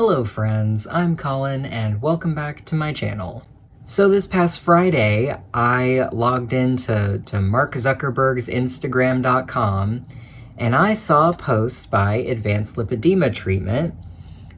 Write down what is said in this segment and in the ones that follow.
Hello friends, I'm Colin and welcome back to my channel. So this past Friday, I logged into Mark Zuckerberg's Instagram.com and I saw a post by Advanced Lipedema Treatment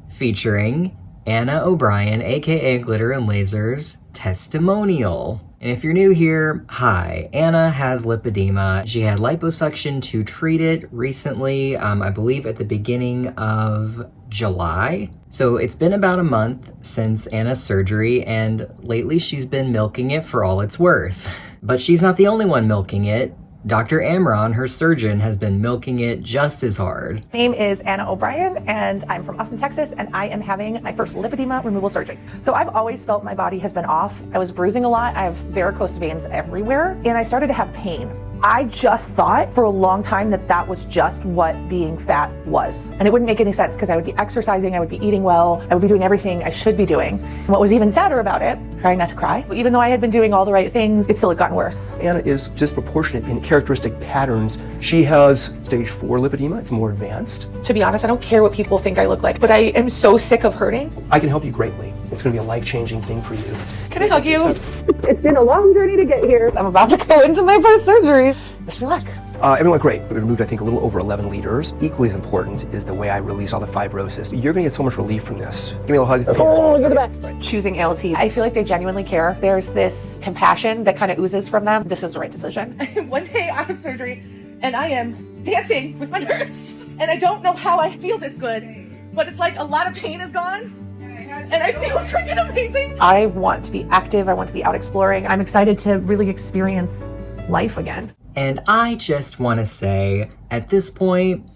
featuring Anna O'Brien, aka GlitterAndLazers, testimonial. And if you're new here, hi. Anna has lipedema. She had liposuction to treat it recently, I believe at the beginning of July. So it's been about a month since Anna's surgery, and lately she's been milking it for all it's worth. But she's not the only one milking it. Dr. Amron, her surgeon, has been milking it just as hard. My name is Anna O'Brien, and I'm from Austin, Texas, and I am having my first lipedema removal surgery. So I've always felt my body has been off. I was bruising a lot. I have varicose veins everywhere, and I started to have pain. I just thought for a long time that that was just what being fat was. And it wouldn't make any sense because I would be exercising, I would be eating well, I would be doing everything I should be doing. And what was even sadder about it, trying not to cry, but even though I had been doing all the right things, it still had gotten worse. Anna is disproportionate in characteristic patterns. She has stage 4 lipedema, it's more advanced. To be honest, I don't care what people think I look like, but I am so sick of hurting. I can help you greatly. It's gonna be a life-changing thing for you. Can I hug you? It's been a long journey to get here. I'm about to go into my first surgery. Wish me luck. Everyone went great. We removed, I think, a little over 11 liters. Equally as important is the way I release all the fibrosis. You're gonna get so much relief from this. Give me a little hug. Okay. Oh, you're the best. Choosing ALT, I feel like they genuinely care. There's this compassion that kind of oozes from them. This is the right decision. One day I have surgery and I am dancing with my nurse. And I don't know how I feel this good, but it's like a lot of pain is gone. And I feel freaking amazing. I want to be active. I want to be out exploring. I'm excited to really experience life again. And I just want to say, at this point,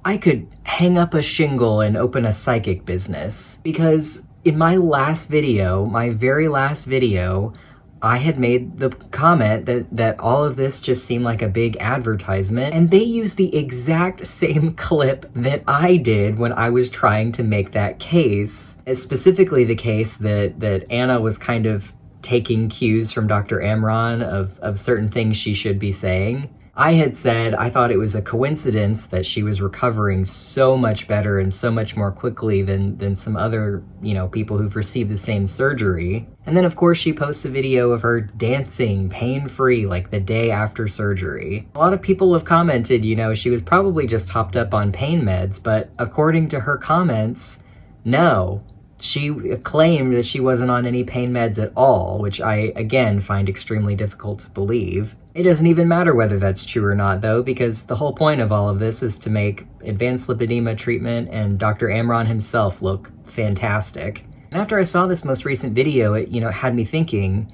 I could hang up a shingle and open a psychic business. Because in my last video, my very last video, I had made the comment that all of this just seemed like a big advertisement, and they used the exact same clip that I did when I was trying to make that case, specifically the case that Anna was kind of taking cues from Dr. Amron of certain things she should be saying. I had said I thought it was a coincidence that she was recovering so much better and so much more quickly than some other, people who've received the same surgery. And then of course she posts a video of her dancing pain-free like the day after surgery. A lot of people have commented, she was probably just hopped up on pain meds, but according to her comments, no. She claimed that she wasn't on any pain meds at all, which I, again, find extremely difficult to believe. It doesn't even matter whether that's true or not, though, because the whole point of all of this is to make Advanced Lipedema Treatment and Dr. Amron himself look fantastic. And after I saw this most recent video, it, had me thinking,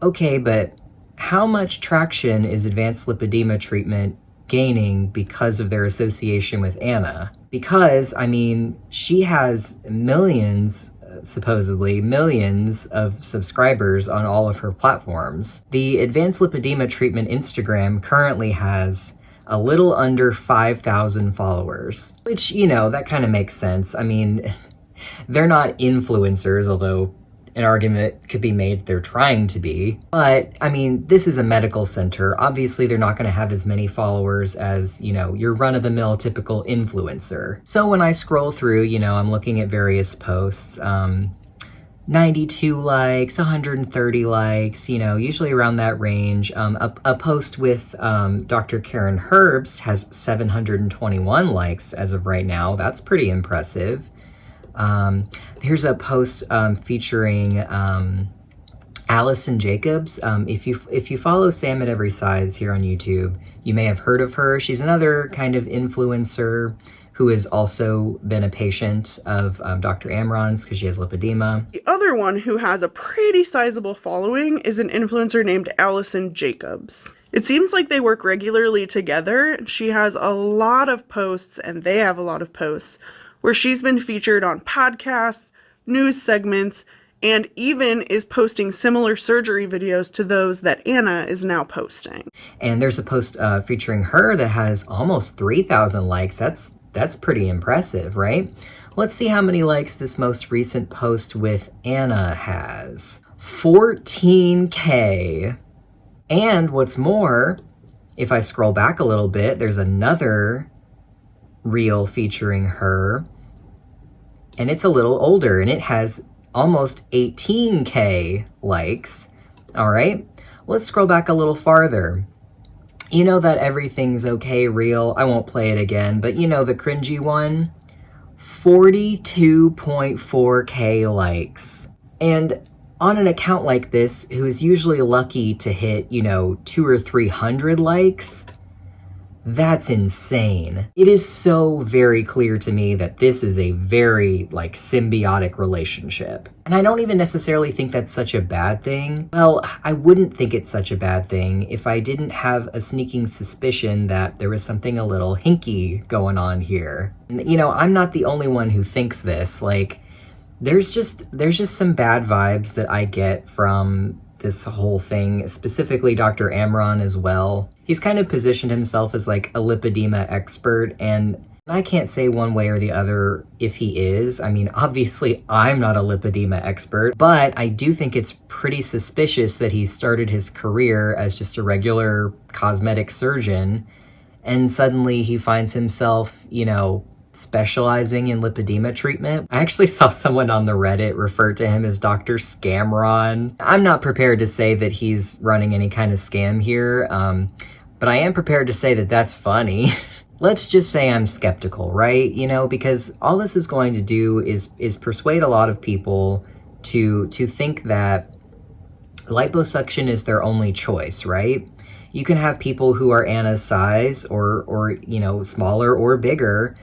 okay, but how much traction is Advanced Lipedema Treatment gaining because of their association with Anna? Because, she has millions, supposedly millions of subscribers on all of her platforms. The Advanced Lipedema Treatment Instagram currently has a little under 5,000 followers, which, that kind of makes sense. They're not influencers, although an argument could be made they're trying to be. But, this is a medical center. Obviously, they're not going to have as many followers as, your run-of-the-mill typical influencer. So when I scroll through, I'm looking at various posts, 92 likes, 130 likes, usually around that range. A post with Dr. Karen Herbst has 721 likes as of right now. That's pretty impressive. Here's a post featuring Allison Jacobs. If you follow Sam at Every Size here on YouTube, you may have heard of her. She's another kind of influencer who has also been a patient of Dr. Amron's because she has lipedema. The other one who has a pretty sizable following is an influencer named Allison Jacobs. It seems like they work regularly together. She has a lot of posts and they have a lot of posts where she's been featured on podcasts, news segments, and even is posting similar surgery videos to those that Anna is now posting. And there's a post featuring her that has almost 3,000 likes. That's pretty impressive, right? Let's see how many likes this most recent post with Anna has. 14K. And what's more, if I scroll back a little bit, there's another reel featuring her and it's a little older, and it has almost 18K likes. All right, let's scroll back a little farther. You know that Everything's Okay reel, I won't play it again, but you know the cringy one? 42.4K likes. And on an account like this, who is usually lucky to hit, 200 or 300 likes, that's insane. It is so very clear to me that this is a very, symbiotic relationship. And I don't even necessarily think that's such a bad thing. Well, I wouldn't think it's such a bad thing if I didn't have a sneaking suspicion that there was something a little hinky going on here. And, I'm not the only one who thinks this. There's just some bad vibes that I get from this whole thing, specifically Dr. Amron as well. He's kind of positioned himself as a lipedema expert, and I can't say one way or the other if he is. I mean, obviously I'm not a lipedema expert, but I do think it's pretty suspicious that he started his career as just a regular cosmetic surgeon, and suddenly he finds himself, specializing in lipedema treatment. I actually saw someone on the Reddit refer to him as Dr. Scamron. I'm not prepared to say that he's running any kind of scam here, but I am prepared to say that that's funny. Let's just say I'm skeptical, right? Because all this is going to do is persuade a lot of people to think that liposuction is their only choice, right? You can have people who are Anna's size or smaller or bigger,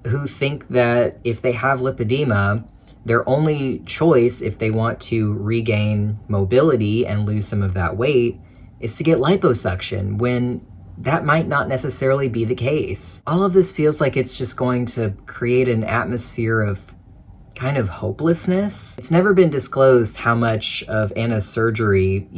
who think that if they have lipedema, their only choice if they want to regain mobility and lose some of that weight is to get liposuction, when that might not necessarily be the case. All of this feels like it's just going to create an atmosphere of kind of hopelessness. It's never been disclosed how much of Anna's surgery,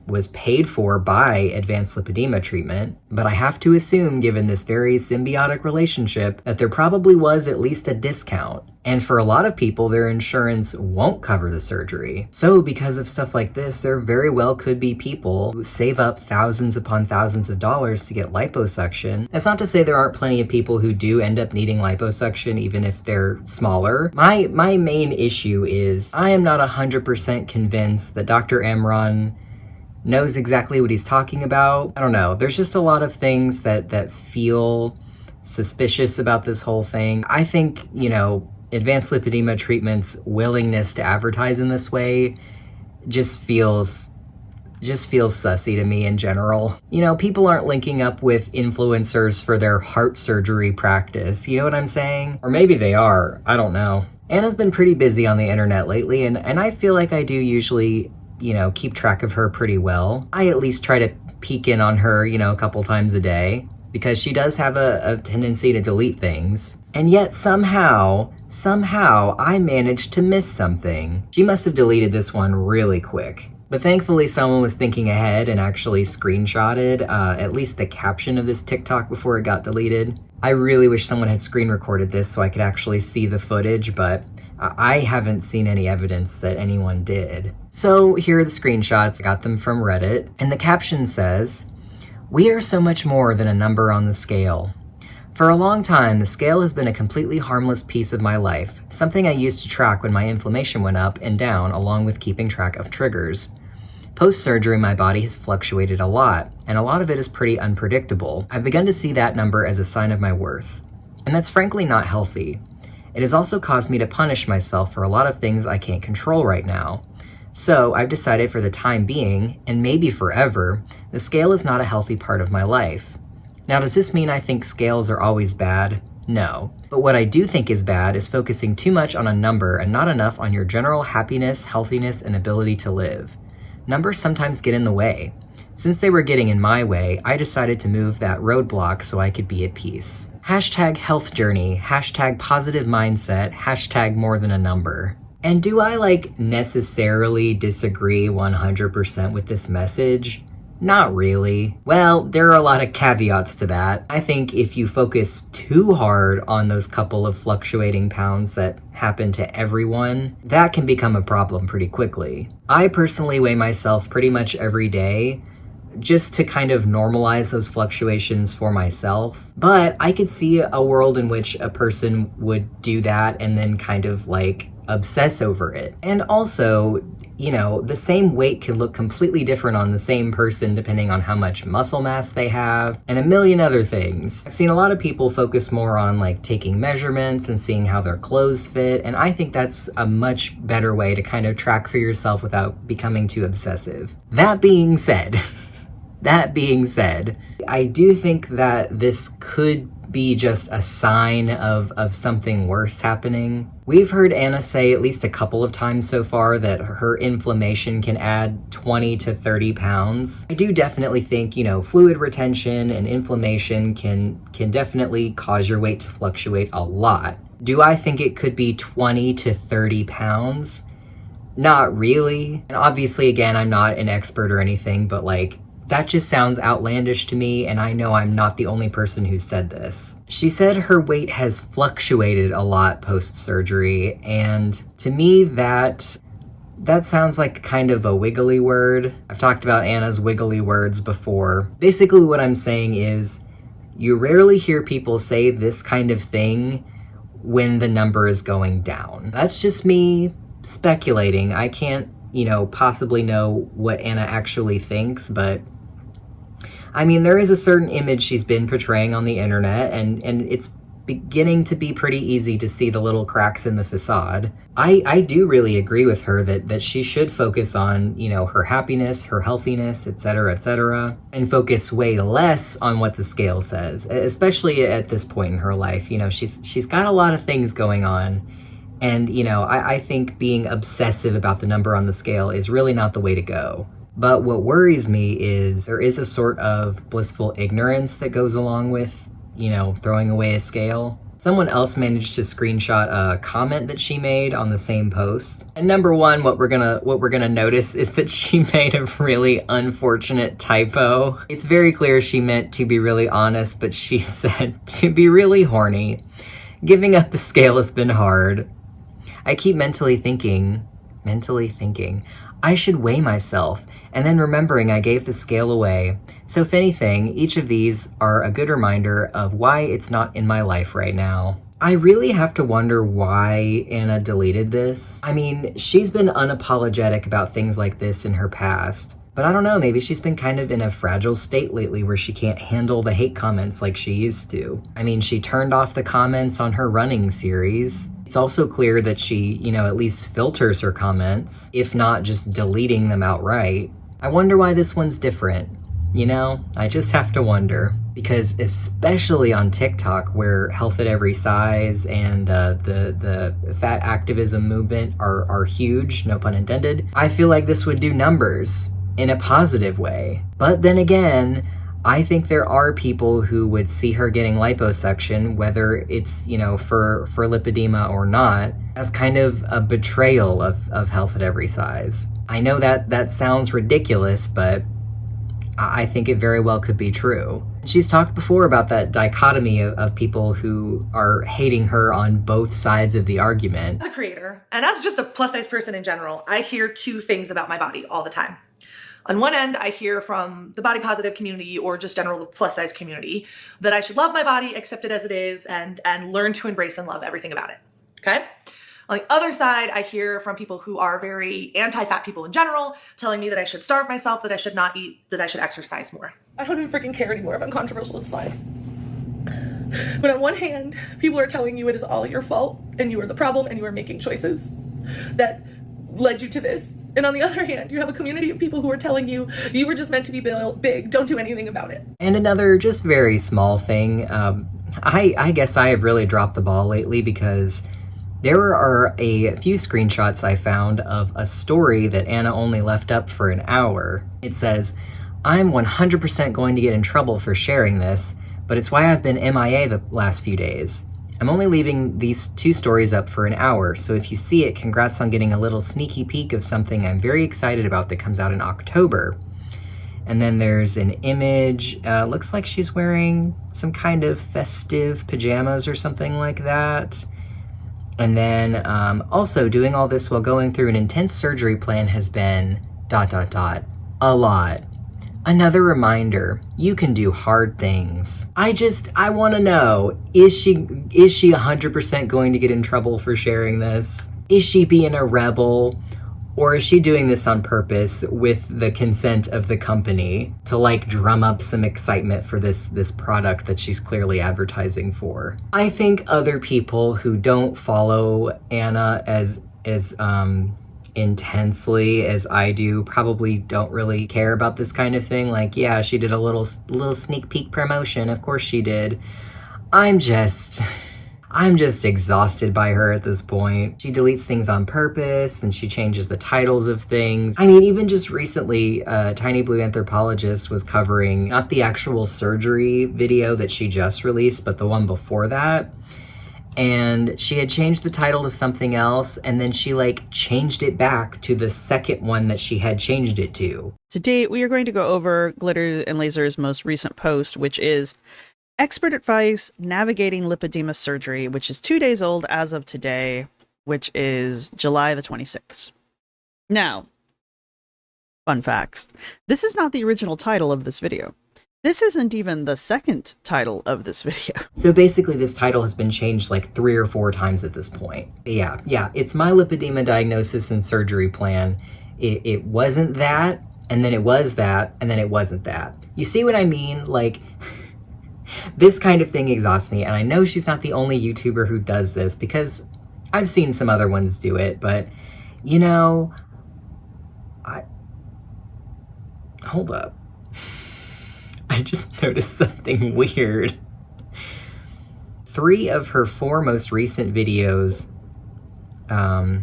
was paid for by advanced lipedema treatment, but I have to assume, given this very symbiotic relationship, that there probably was at least a discount. And for a lot of people, their insurance won't cover the surgery. So because of stuff like this, there very well could be people who save up thousands upon thousands of dollars to get liposuction. That's not to say there aren't plenty of people who do end up needing liposuction, even if they're smaller. My main issue is I am not 100% convinced that Dr. Amron knows exactly what he's talking about. I don't know. There's just a lot of things that feel suspicious about this whole thing. I think, advanced lipedema treatment's willingness to advertise in this way just feels sussy to me in general. People aren't linking up with influencers for their heart surgery practice. You know what I'm saying? Or maybe they are. I don't know. Anna's been pretty busy on the internet lately, and I feel like I do usually, keep track of her pretty well. I at least try to peek in on her, a couple times a day, because she does have a tendency to delete things. And yet somehow I managed to miss something. She must have deleted this one really quick. But thankfully someone was thinking ahead and actually screenshotted at least the caption of this TikTok before it got deleted. I really wish someone had screen recorded this so I could actually see the footage, but I haven't seen any evidence that anyone did. So here are the screenshots. I got them from Reddit. And the caption says, "We are so much more than a number on the scale. For a long time, the scale has been a completely harmless piece of my life, something I used to track when my inflammation went up and down, along with keeping track of triggers. Post-surgery, my body has fluctuated a lot, and a lot of it is pretty unpredictable. I've begun to see that number as a sign of my worth. And that's frankly not healthy. It has also caused me to punish myself for a lot of things I can't control right now. So I've decided for the time being, and maybe forever, the scale is not a healthy part of my life. Now, does this mean I think scales are always bad? No. But what I do think is bad is focusing too much on a number and not enough on your general happiness, healthiness, and ability to live. Numbers sometimes get in the way. Since they were getting in my way, I decided to move that roadblock so I could be at peace. Hashtag health journey, hashtag positive mindset, hashtag more than a number." And do I necessarily disagree 100% with this message? Not really. Well, there are a lot of caveats to that. I think if you focus too hard on those couple of fluctuating pounds that happen to everyone, that can become a problem pretty quickly. I personally weigh myself pretty much every day, just to kind of normalize those fluctuations for myself. But I could see a world in which a person would do that and then kind of like obsess over it. And also, you know, the same weight can look completely different on the same person depending on how much muscle mass they have and a million other things. I've seen a lot of people focus more on like taking measurements and seeing how their clothes fit, and I think that's a much better way to kind of track for yourself without becoming too obsessive. That being said, I do think that this could be just a sign of something worse happening. We've heard Anna say at least a couple of times so far that her inflammation can add 20 to 30 pounds. I do definitely think, you know, fluid retention and inflammation can definitely cause your weight to fluctuate a lot. Do I think it could be 20 to 30 pounds? Not really. And obviously, again, I'm not an expert or anything, but like, that just sounds outlandish to me, and I know I'm not the only person who said this. She said her weight has fluctuated a lot post-surgery, and to me that sounds like kind of a wiggly word. I've talked about Anna's wiggly words before. Basically what I'm saying is, you rarely hear people say this kind of thing when the number is going down. That's just me speculating. I can't, you know, possibly know what Anna actually thinks, but I mean, there is a certain image she's been portraying on the internet, and it's beginning to be pretty easy to see the little cracks in the facade. I do really agree with her that she should focus on, you know, her happiness, her healthiness, etc., and focus way less on what the scale says, especially at this point in her life. You know, she's got a lot of things going on, and, you know, I think being obsessive about the number on the scale is really not the way to go. But what worries me is there is a sort of blissful ignorance that goes along with, you know, throwing away a scale. Someone else managed to screenshot a comment that she made on the same post. And number one, what we're gonna notice is that she made a really unfortunate typo. It's very clear she meant to be really honest, but she said to be really horny. Giving up the scale has been hard. I keep mentally thinking, I should weigh myself, and then remembering I gave the scale away. So if anything, each of these are a good reminder of why it's not in my life right now. I really have to wonder why Anna deleted this. I mean, she's been unapologetic about things like this in her past, but I don't know, maybe she's been kind of in a fragile state lately where she can't handle the hate comments like she used to. I mean, she turned off the comments on her running series. It's also clear that she, you know, at least filters her comments, if not just deleting them outright. I wonder why this one's different. You know, I just have to wonder. Because especially on TikTok, where health at every size and the fat activism movement are huge, no pun intended, I feel like this would do numbers in a positive way. But then again, I think there are people who would see her getting liposuction, whether it's, you know, for lipedema or not, as kind of a betrayal of health at every size. I know that sounds ridiculous, but I think it very well could be true. She's talked before about that dichotomy of people who are hating her on both sides of the argument. As a creator, and as just a plus-size person in general, I hear two things about my body all the time. On one end, I hear from the body positive community or just general plus size community that I should love my body, accept it as it is, and learn to embrace and love everything about it, okay? On the other side, I hear from people who are very anti-fat people in general, telling me that I should starve myself, that I should not eat, that I should exercise more. I don't even freaking care anymore if I'm controversial, it's fine. But on one hand, people are telling you it is all your fault, and you are the problem, and you are making choices that led you to this. And on the other hand, you have a community of people who are telling you you were just meant to be big, don't do anything about it. And another just very small thing, I guess I have really dropped the ball lately because there are a few screenshots I found of a story that Anna only left up for an hour. It says, I'm 100% going to get in trouble for sharing this, but it's why I've been MIA the last few days. I'm only leaving these two stories up for an hour, so if you see it, congrats on getting a little sneaky peek of something I'm very excited about that comes out in October. And then there's an image, looks like she's wearing some kind of festive pajamas or something like that. And then also doing all this while going through an intense surgery plan has been ... a lot. Another reminder, you can do hard things. I want to know, is she 100% going to get in trouble for sharing this? Is she being a rebel? Or is she doing this on purpose with the consent of the company to like drum up some excitement for this product that she's clearly advertising for? I think other people who don't follow Anna as intensely as I do probably don't really care about this kind of thing. Like, yeah, she did a little sneak peek promotion. Of course she did. I'm just exhausted by her at this point. She deletes things on purpose and she changes the titles of things. I mean, even just recently, Tiny Blue Anthropologist was covering not the actual surgery video that she just released, but the one before that. And she had changed the title to something else, and then she like changed it back to the second one that she had changed it to. Today, we are going to go over Glitter and Laser's most recent post, which is Expert Advice Navigating Lipedema Surgery, which is 2 days old as of today, which is July the 26th. Now, fun facts. This is not the original title of this video. This isn't even the second title of this video. So basically this title has been changed like 3 or 4 times at this point. Yeah, it's my lipedema diagnosis and surgery plan. It wasn't that, and then it was that, and then it wasn't that. You see what I mean? Like, this kind of thing exhausts me, and I know she's not the only YouTuber who does this because I've seen some other ones do it, but you know, hold up. I just noticed something weird. 3 of her 4 most recent videos, the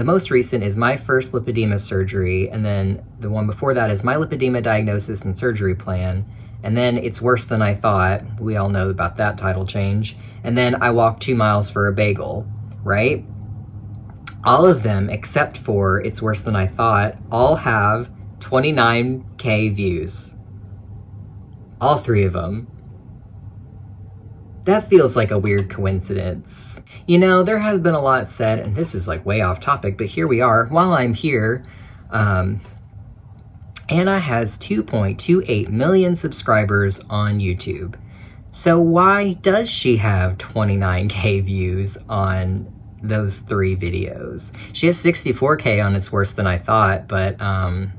most recent is my first lipedema surgery, and then the one before that is my lipedema diagnosis and surgery plan, and then It's Worse Than I Thought. We all know about that title change. And then I Walked 2 miles for a bagel, right? All of them, except for It's Worse Than I Thought, all have 29K views. All 3 of them. That feels like a weird coincidence. You know, there has been a lot said, and this is like way off topic, but here we are. While I'm here, Anna has 2.28 million subscribers on YouTube. So why does she have 29K views on those 3 videos? She has 64K on It's Worse Than I Thought, but I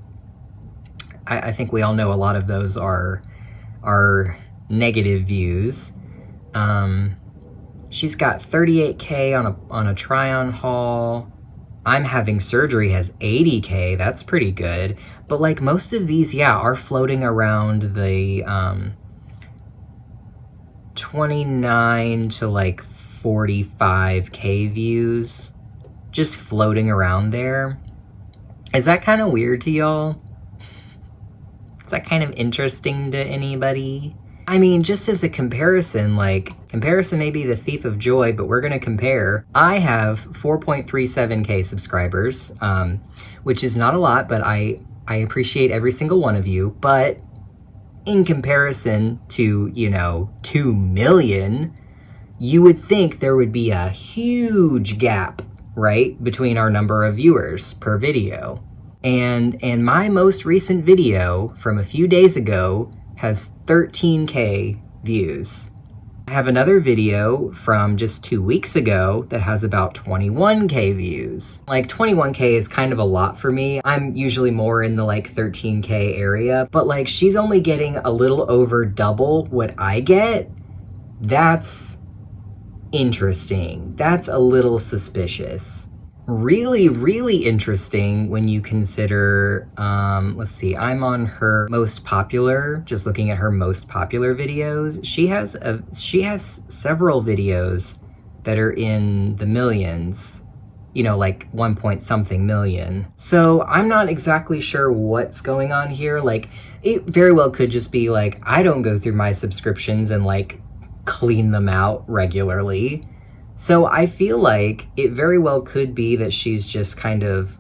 think we all know a lot of those are negative views. She's got 38K on a try-on haul. I'm Having Surgery has 80K. That's pretty good. But like most of these, yeah, are floating around the 29 to like 45K views. Just floating around there. Is that kind of weird to y'all? Is that kind of interesting to anybody? I mean, just as a comparison, like, comparison may be the thief of joy, but we're gonna compare. I have 4.37K subscribers, which is not a lot, but I appreciate every single one of you. But in comparison to, you know, 2 million, you would think there would be a huge gap, right, between our number of viewers per video. And my most recent video from a few days ago has 13K views. I have another video from just 2 weeks ago that has about 21K views. Like 21K is kind of a lot for me. I'm usually more in the like 13K area, but like she's only getting a little over double what I get. That's interesting. That's a little suspicious. Really, really interesting when you consider, let's see, I'm on her most popular, just looking at her most popular videos. She has several videos that are in the millions, you know, like 1 point something million. So I'm not exactly sure what's going on here. Like, it very well could just be like, I don't go through my subscriptions and like clean them out regularly. So I feel like it very well could be that she's just kind of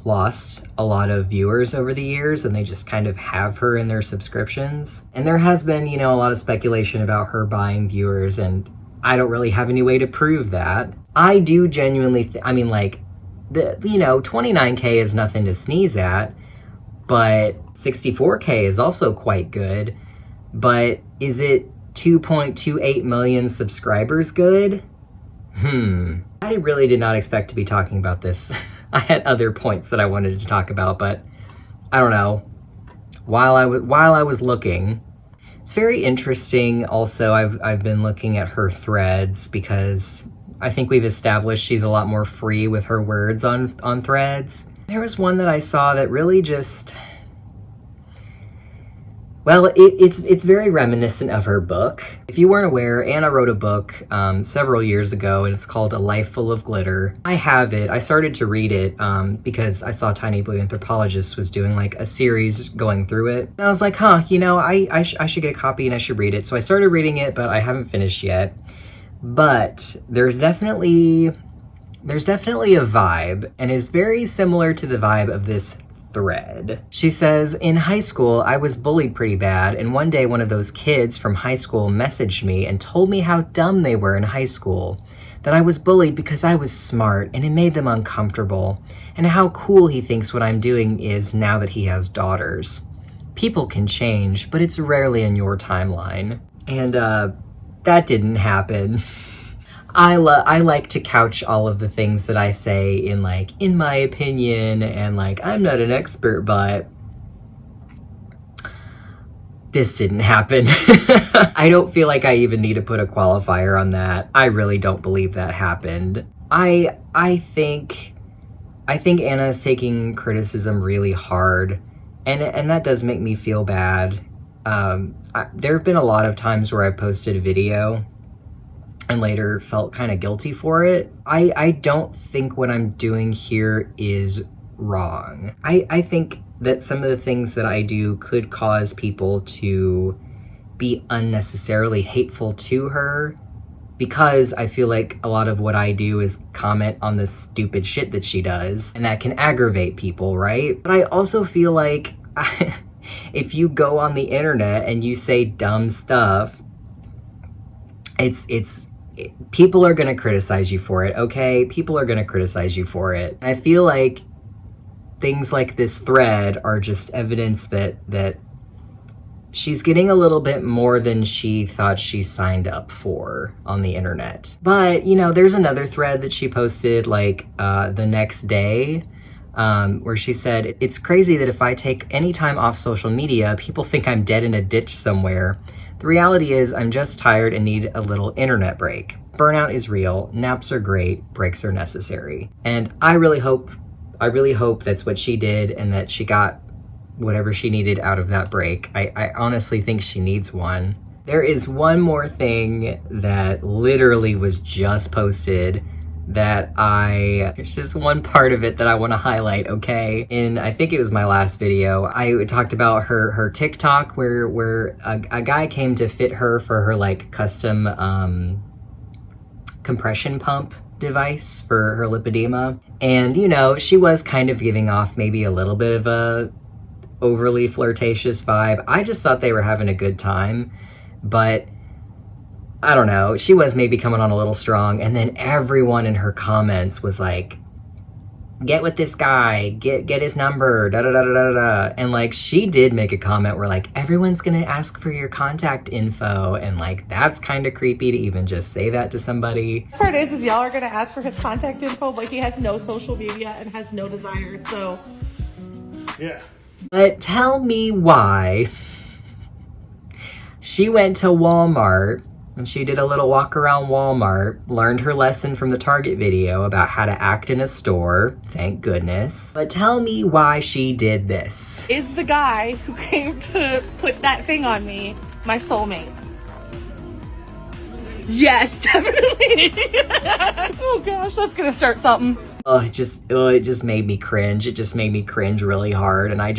lost a lot of viewers over the years and they just kind of have her in their subscriptions. And there has been, you know, a lot of speculation about her buying viewers, and I don't really have any way to prove that. I do genuinely, I mean, like, you know, 29K is nothing to sneeze at, but 64K is also quite good, but is it 2.28 million subscribers good? I really did not expect to be talking about this. I had other points that I wanted to talk about, but I don't know. While I was looking, it's very interesting. Also, I've been looking at her threads because I think we've established she's a lot more free with her words on threads. There was one that I saw that really just, well, it's very reminiscent of her book. If you weren't aware, Anna wrote a book several years ago, and it's called A Life Full of Glitter. I have it. I started to read it because I saw Tiny Blue Anthropologist was doing like a series going through it. And I was like, you know, I should get a copy and I should read it. So I started reading it, but I haven't finished yet. But there's definitely a vibe, and it's very similar to the vibe of this thread. She says, in high school, I was bullied pretty bad, and one day one of those kids from high school messaged me and told me how dumb they were in high school, that I was bullied because I was smart and it made them uncomfortable, and how cool he thinks what I'm doing is now that he has daughters. People can change, but it's rarely in your timeline. And that didn't happen. I like to couch all of the things that I say in like, in my opinion, and like, I'm not an expert, but this didn't happen. I don't feel like I even need to put a qualifier on that. I really don't believe that happened. I think Anna is taking criticism really hard, and that does make me feel bad. There have been a lot of times where I've posted a video and later felt kind of guilty for it. I don't think what I'm doing here is wrong. I think that some of the things that I do could cause people to be unnecessarily hateful to her, because I feel like a lot of what I do is comment on the stupid shit that she does, and that can aggravate people, right? But I also feel like if you go on the internet and you say dumb stuff, people are gonna criticize you for it, okay? People are gonna criticize you for it. I feel like things like this thread are just evidence that she's getting a little bit more than she thought she signed up for on the internet. But, you know, there's another thread that she posted like the next day, where she said, it's crazy that if I take any time off social media, people think I'm dead in a ditch somewhere. The reality is I'm just tired and need a little internet break. Burnout is real, naps are great, breaks are necessary. And I really hope that's what she did, and that she got whatever she needed out of that break. I honestly think she needs one. There is one more thing that literally was just posted that there's just one part of it that I want to highlight, okay? In, I think it was my last video, I talked about her TikTok where a guy came to fit her for her like custom compression pump device for her lipedema. And, you know, she was kind of giving off maybe a little bit of a overly flirtatious vibe. I just thought they were having a good time, but I don't know, she was maybe coming on a little strong, and then everyone in her comments was like, get with this guy, get his number, da da da da da da. And like, she did make a comment where like, everyone's gonna ask for your contact info, and like, that's kind of creepy to even just say that to somebody. The part is y'all are gonna ask for his contact info, but he has no social media and has no desire, so. Yeah. But tell me why she went to Walmart and she did a little walk around Walmart, learned her lesson from the Target video about how to act in a store, thank goodness. But tell me why she did this. Is the guy who came to put that thing on me my soulmate? Yes, definitely. Oh gosh, that's gonna start something. Oh, it just made me cringe. It just made me cringe really hard, and I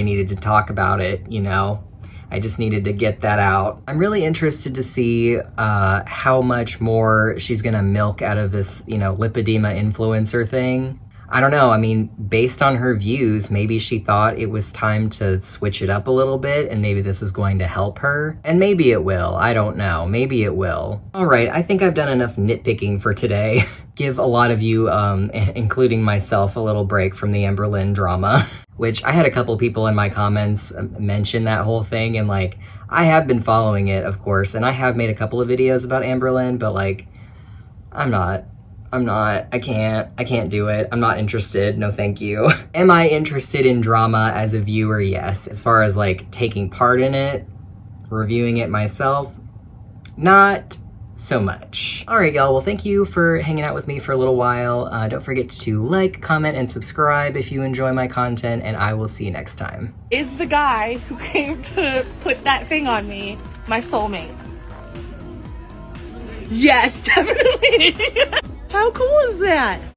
needed to talk about it, you know? I just needed to get that out. I'm really interested to see how much more she's gonna milk out of this, you know, lipedema influencer thing. I don't know, I mean, based on her views, maybe she thought it was time to switch it up a little bit and maybe this was going to help her. And maybe it will, I don't know, maybe it will. All right, I think I've done enough nitpicking for today. Give a lot of you, including myself, a little break from the Amberlynn drama, which I had a couple people in my comments mention that whole thing, and like, I have been following it, of course, and I have made a couple of videos about Amberlynn, but like, I can't do it. I'm not interested. No, thank you. Am I interested in drama as a viewer? Yes. As far as like taking part in it, reviewing it myself, not so much. All right, y'all. Well, thank you for hanging out with me for a little while. Don't forget to like, comment, and subscribe if you enjoy my content, and I will see you next time. Is the guy who came to put that thing on me my soulmate? Yes, definitely. How cool is that?